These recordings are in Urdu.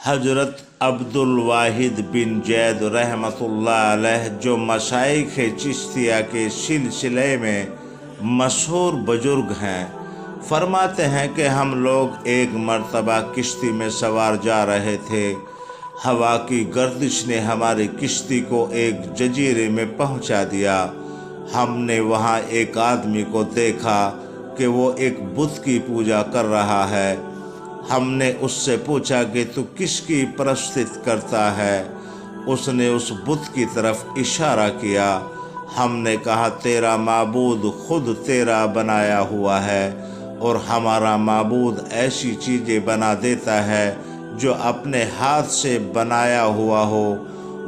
حضرت عبدل واحد بن زید رحمتullah علیہ جو مشائخ چشتیہ کے سلسلے میں مشہور بزرگ ہیں، فرماتے ہیں کہ ہم لوگ ایک مرتبہ کشتی میں سوار جا رہے تھے۔ ہوا کی گردش نے ہماری کشتی کو ایک جزیرے میں پہنچا دیا۔ ہم نے وہاں ایک آدمی کو دیکھا کہ وہ ایک بت کی پوجا کر رہا ہے۔ ہم نے اس سے پوچھا کہ تو کس کی پرستش کرتا ہے؟ اس نے اس بت کی طرف اشارہ کیا۔ ہم نے کہا تیرا معبود خود تیرا بنایا ہوا ہے، اور ہمارا معبود ایسی چیزیں بنا دیتا ہے جو اپنے ہاتھ سے بنایا ہوا ہو،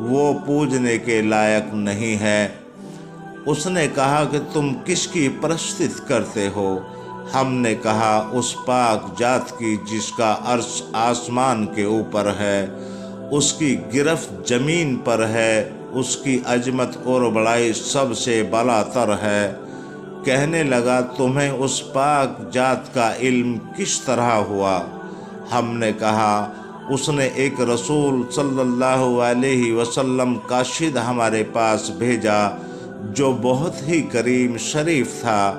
وہ پوجنے کے لائق نہیں ہے۔ اس نے کہا کہ تم کس کی پرستش کرتے ہو؟ ہم نے کہا اس پاک ذات کی جس کا عرش آسمان کے اوپر ہے، اس کی گرفت زمین پر ہے، اس کی عظمت اور بڑائی سب سے بالا تر ہے۔ کہنے لگا تمہیں اس پاک ذات کا علم کس طرح ہوا؟ ہم نے کہا اس نے ایک رسول صلی اللہ علیہ وسلم کاشد ہمارے پاس بھیجا جو بہت ہی کریم شریف تھا۔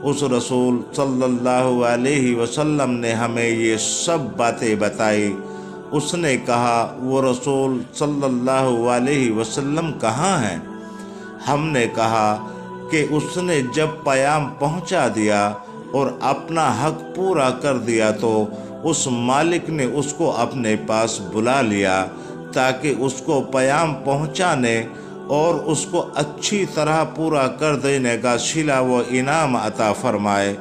اس رسول صلی اللہ علیہ وسلم نے ہمیں یہ سب باتیں بتائی۔ اس نے کہا وہ رسول صلی اللہ علیہ وسلم کہاں ہیں؟ ہم نے کہا کہ اس نے جب پیام پہنچا دیا اور اپنا حق پورا کر دیا تو اس مالک نے اس کو اپنے پاس بلا لیا تاکہ اس کو پیام پہنچانے اور اس کو اچھی طرح پورا کر دینے کا صلہ و انعام عطا فرمائے۔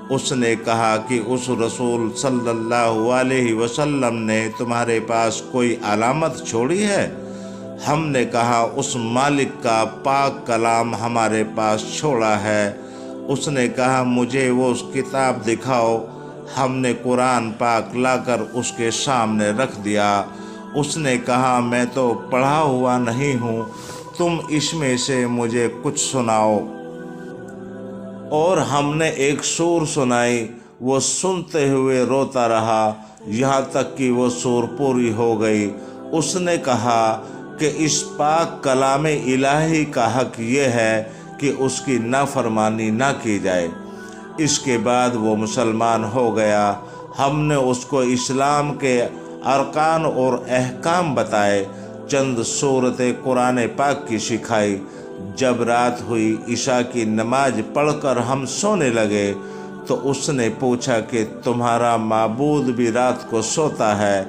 اس نے کہا کہ اس رسول صلی اللہ علیہ وسلم نے تمہارے پاس کوئی علامت چھوڑی ہے؟ ہم نے کہا اس مالک کا پاک کلام ہمارے پاس چھوڑا ہے۔ اس نے کہا مجھے وہ کتاب دکھاؤ۔ ہم نے قرآن پاک لا کر اس کے سامنے رکھ دیا۔ اس نے کہا میں تو پڑھا ہوا نہیں ہوں، تم اس میں سے مجھے کچھ سناؤ۔ اور ہم نے ایک سور سنائی۔ وہ سنتے ہوئے روتا رہا یہاں تک کہ وہ سور پوری ہو گئی۔ اس نے کہا کہ اس پاک کلام الہی کا حق یہ ہے کہ اس کی نافرمانی نہ کی جائے۔ اس کے بعد وہ مسلمان ہو گیا۔ ہم نے اس کو اسلام کے ارکان اور احکام بتائے، چند سورتیں قرآن پاک کی سکھائی۔ جب رات ہوئی عشاء کی نماز پڑھ کر ہم سونے لگے تو اس نے پوچھا کہ تمہارا معبود بھی رات کو سوتا ہے؟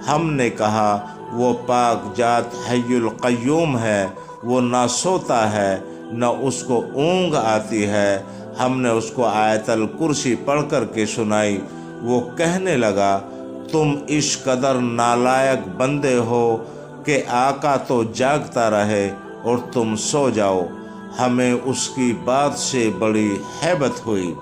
ہم نے کہا وہ پاک ذات حی القیوم ہے، وہ نہ سوتا ہے نہ اس کو اونگ آتی ہے۔ ہم نے اس کو آیت الکرسی پڑھ کر کے سنائی۔ وہ کہنے لگا تم اس قدر نالائق بندے ہو کہ آقا تو جاگتا رہے اور تم سو جاؤ۔ ہمیں اس کی بات سے بڑی ہیبت ہوئی۔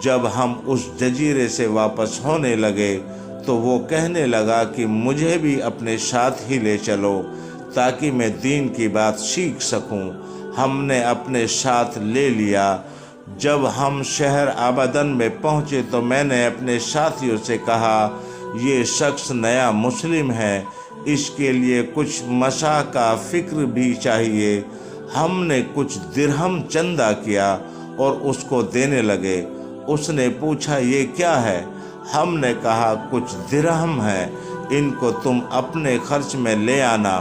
جب ہم اس جزیرے سے واپس ہونے لگے تو وہ کہنے لگا کہ مجھے بھی اپنے ساتھ ہی لے چلو تاکہ میں دین کی بات سیکھ سکوں۔ ہم نے اپنے ساتھ لے لیا۔ جب ہم شہر آبادن میں پہنچے تو میں نے اپنے ساتھیوں سے کہا یہ شخص نیا مسلم ہے، اس کے لیے کچھ مشاع کا فکر بھی چاہیے۔ ہم نے کچھ درہم چندہ کیا اور اس کو دینے لگے۔ اس نے پوچھا یہ کیا ہے؟ ہم نے کہا کچھ درہم ہے، ان کو تم اپنے خرچ میں لے آنا۔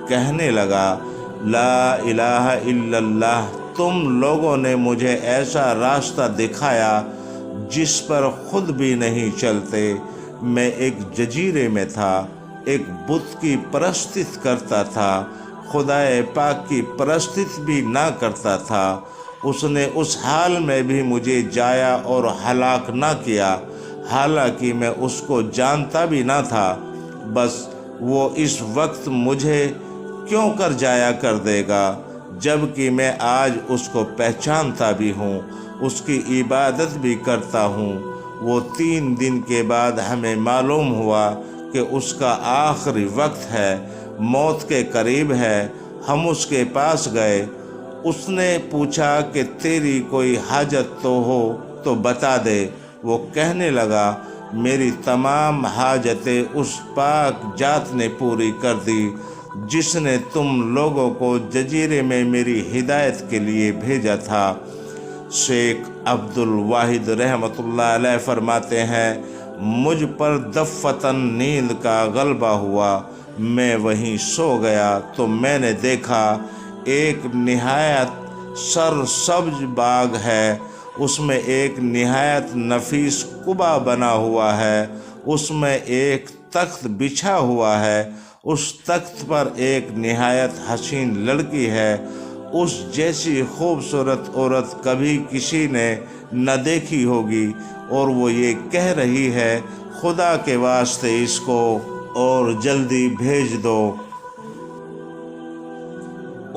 کہنے لگا لا الہ الا اللہ، تم لوگوں نے مجھے ایسا راستہ دکھایا جس پر خود بھی نہیں چلتے۔ میں ایک جزیرے میں تھا، ایک بت کی پرستش کرتا تھا، خدا پاک کی پرستش بھی نہ کرتا تھا۔ اس نے اس حال میں بھی مجھے جایا اور ہلاک نہ کیا، حالانکہ میں اس کو جانتا بھی نہ تھا۔ بس وہ اس وقت مجھے کیوں کر جایا کر دے گا جبکہ میں آج اس کو پہچانتا بھی ہوں، اس کی عبادت بھی کرتا ہوں۔ وہ 3 دن کے بعد ہمیں معلوم ہوا کہ اس کا آخری وقت ہے، موت کے قریب ہے۔ ہم اس کے پاس گئے۔ اس نے پوچھا کہ تیری کوئی حاجت تو ہو تو بتا دے۔ وہ کہنے لگا میری تمام حاجتیں اس پاک ذات نے پوری کر دی جس نے تم لوگوں کو جزیرے میں میری ہدایت کے لیے بھیجا تھا۔ شیخ عبد الواحد رحمۃ اللہ علیہ فرماتے ہیں، مجھ پر دفتن نیند کا غلبہ ہوا، میں وہیں سو گیا تو میں نے دیکھا ایک نہایت سرسبز باغ ہے، اس میں ایک نہایت نفیس قبا بنا ہوا ہے، اس میں ایک تخت بچھا ہوا ہے، اس تخت پر ایک نہایت حسین لڑکی ہے، اس جیسی خوبصورت عورت کبھی کسی نے نہ دیکھی ہوگی، اور وہ یہ کہہ رہی ہے خدا کے واسطے اس کو اور جلدی بھیج دو۔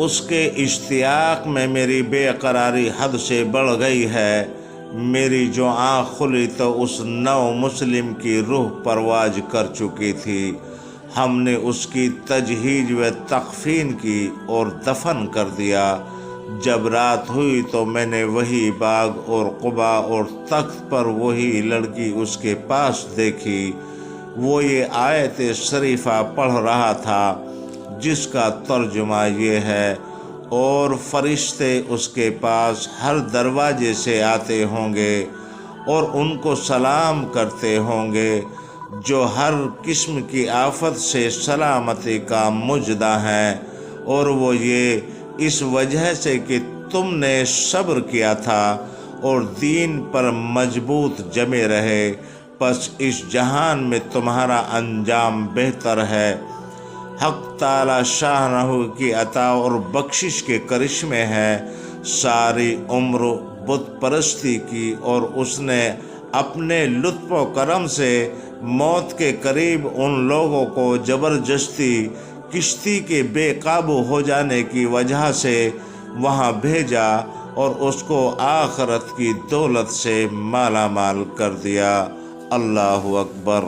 اس کے اشتیاق میں میری بے قراری حد سے بڑھ گئی ہے۔ میری جو آنکھ کھلی تو اس نو مسلم کی روح پرواز کر چکی تھی۔ ہم نے اس کی تجہیز و تکفین کی اور دفن کر دیا۔ جب رات ہوئی تو میں نے وہی باغ اور قبا اور تخت پر وہی لڑکی اس کے پاس دیکھی۔ وہ یہ آیت شریفہ پڑھ رہا تھا جس کا ترجمہ یہ ہے، اور فرشتے اس کے پاس ہر دروازے سے آتے ہوں گے اور ان کو سلام کرتے ہوں گے، جو ہر قسم کی آفت سے سلامتی کا مجدہ ہیں، اور وہ یہ اس وجہ سے کہ تم نے صبر کیا تھا اور دین پر مضبوط جمے رہے، پس اس جہان میں تمہارا انجام بہتر ہے۔ حق تعالی شاہ کی عطا اور بخشش کے کرشمے ہیں۔ ساری عمر بت پرستی کی اور اس نے اپنے لطف و کرم سے موت کے قریب ان لوگوں کو زبردستی کشتی کے بے قابو ہو جانے کی وجہ سے وہاں بھیجا اور اس کو آخرت کی دولت سے مالا مال کر دیا۔ اللہ اکبر۔